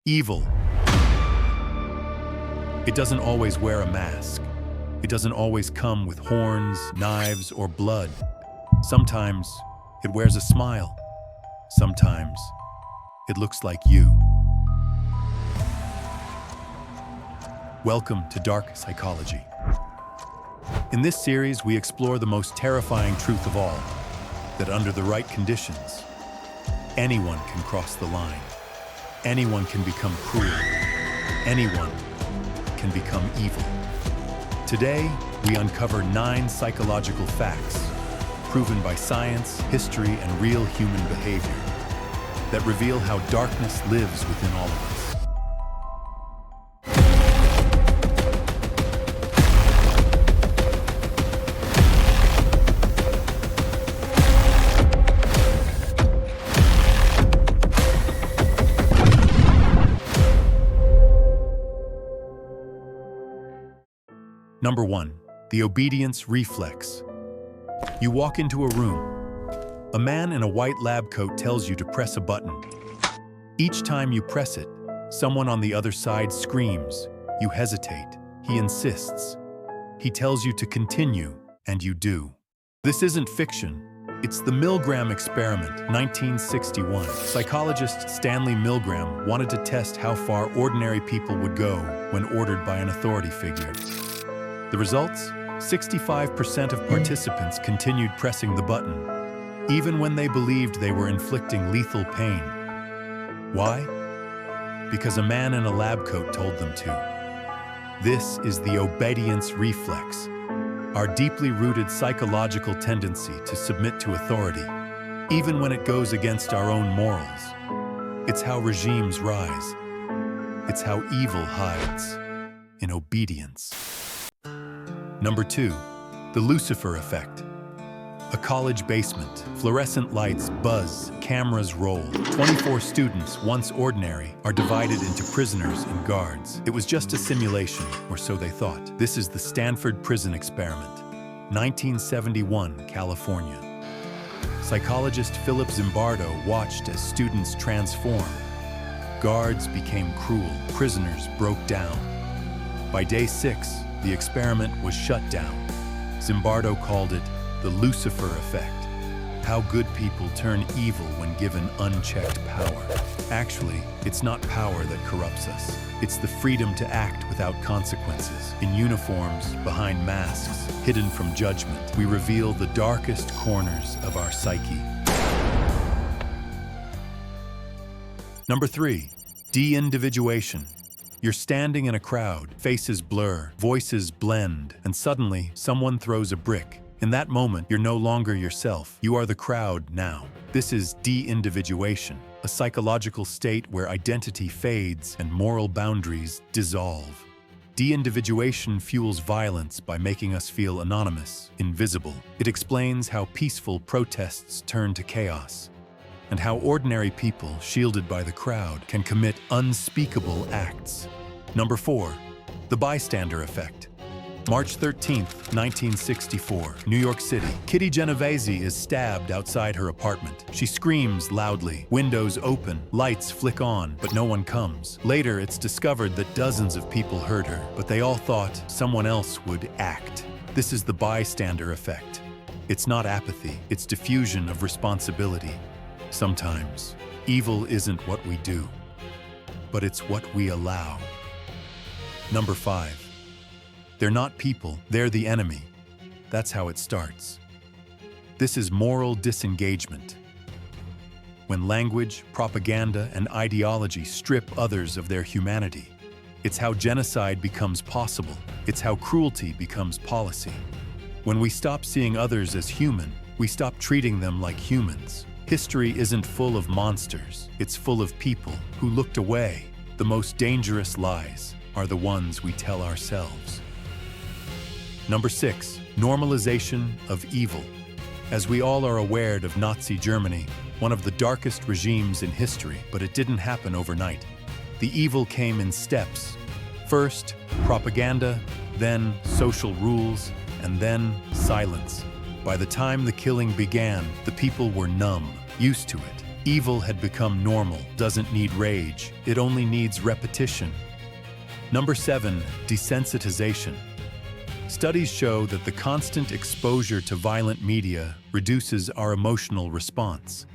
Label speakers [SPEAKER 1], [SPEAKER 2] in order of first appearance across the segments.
[SPEAKER 1] Evil. It doesn't always wear a mask. It doesn't always come with horns, knives, or blood. Sometimes it wears a smile. Sometimes it looks like you. Welcome to Dark Psychology. In this series, we explore the most terrifying truth of all, that under the right conditions, anyone can cross the line. Anyone can become cruel. Anyone can become evil. Today, we uncover 9 psychological facts, proven by science, history, and real human behavior, that reveal how darkness lives within all of us. Number 1. The obedience reflex. You walk into a room. A man in a white lab coat tells you to press a button. Each time you press it, someone on the other side screams. You hesitate. He insists. He tells you to continue, and you do. This isn't fiction. It's the Milgram Experiment, 1961. Psychologist Stanley Milgram wanted to test how far ordinary people would go when ordered by an authority figure. The results? 65% of participants continued pressing the button, even when they believed they were inflicting lethal pain. Why? Because a man in a lab coat told them to. This is the obedience reflex, our deeply rooted psychological tendency to submit to authority, even when it goes against our own morals. It's how regimes rise. It's how evil hides in obedience. Number 2, the Lucifer Effect. A college basement, fluorescent lights buzz, cameras roll. 24 students, once ordinary, are divided into prisoners and guards. It was just a simulation, or so they thought. This is the Stanford Prison Experiment, 1971, California. Psychologist Philip Zimbardo watched as students transformed. Guards became cruel, prisoners broke down. By day 6, the experiment was shut down. Zimbardo called it the Lucifer Effect, how good people turn evil when given unchecked power. Actually, it's not power that corrupts us. It's the freedom to act without consequences. In uniforms, behind masks, hidden from judgment, we reveal the darkest corners of our psyche. Number 3, Deindividuation. You're standing in a crowd, faces blur, voices blend, and suddenly someone throws a brick. In that moment, you're no longer yourself. You are the crowd now. This is deindividuation, a psychological state where identity fades and moral boundaries dissolve. Deindividuation fuels violence by making us feel anonymous, invisible. It explains how peaceful protests turn to chaos, and how ordinary people, shielded by the crowd, can commit unspeakable acts. Number 4, the Bystander Effect. March 13th, 1964, New York City. Kitty Genovese is stabbed outside her apartment. She screams loudly. Windows open, lights flick on, but no one comes. Later, it's discovered that dozens of people heard her, but they all thought someone else would act. This is the Bystander Effect. It's not apathy, it's diffusion of responsibility. Sometimes, evil isn't what we do, but it's what we allow. Number 5. They're not people, they're the enemy. That's how it starts. This is moral disengagement. When language, propaganda, and ideology strip others of their humanity. It's how genocide becomes possible. It's how cruelty becomes policy. When we stop seeing others as human, we stop treating them like humans. History isn't full of monsters, it's full of people who looked away. The most dangerous lies are the ones we tell ourselves. Number 6, normalization of evil. As we all are aware of Nazi Germany, one of the darkest regimes in history, but it didn't happen overnight. The evil came in steps. First, propaganda, then social rules, and then silence. By the time the killing began, the people were numb, used to it. Evil had become normal, doesn't need rage, it only needs repetition. Number 7, desensitization. Studies show that the constant exposure to violent media reduces our emotional response.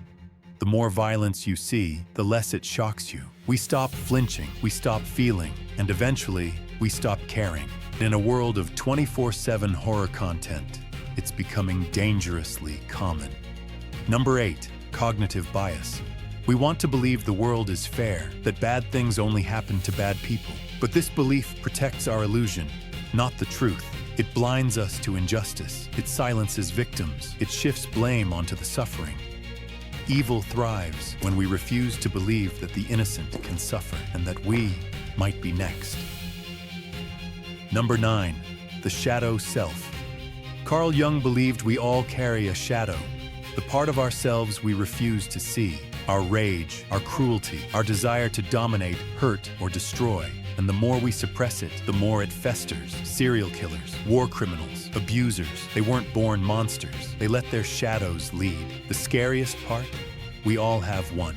[SPEAKER 1] The more violence you see, the less it shocks you. We stop flinching, we stop feeling, and eventually, we stop caring. In a world of 24/7 horror content, it's becoming dangerously common. Number 8, cognitive bias. We want to believe the world is fair, that bad things only happen to bad people. But this belief protects our illusion, not the truth. It blinds us to injustice. It silences victims. It shifts blame onto the suffering. Evil thrives when we refuse to believe that the innocent can suffer and that we might be next. Number 9, the shadow self. Carl Jung believed we all carry a shadow, the part of ourselves we refuse to see, our rage, our cruelty, our desire to dominate, hurt, or destroy. And the more we suppress it, the more it festers. Serial killers, war criminals, abusers, they weren't born monsters. They let their shadows lead. The scariest part? We all have one.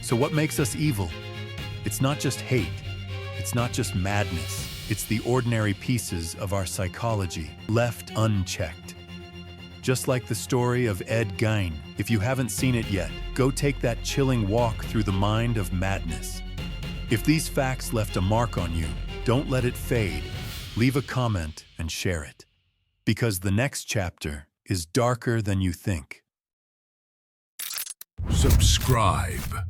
[SPEAKER 1] So what makes us evil? It's not just hate. It's not just madness. It's the ordinary pieces of our psychology, left unchecked. Just like the story of Ed Gein. If you haven't seen it yet, go take that chilling walk through the mind of madness. If these facts left a mark on you, don't let it fade. Leave a comment and share it. Because the next chapter is darker than you think.
[SPEAKER 2] Subscribe.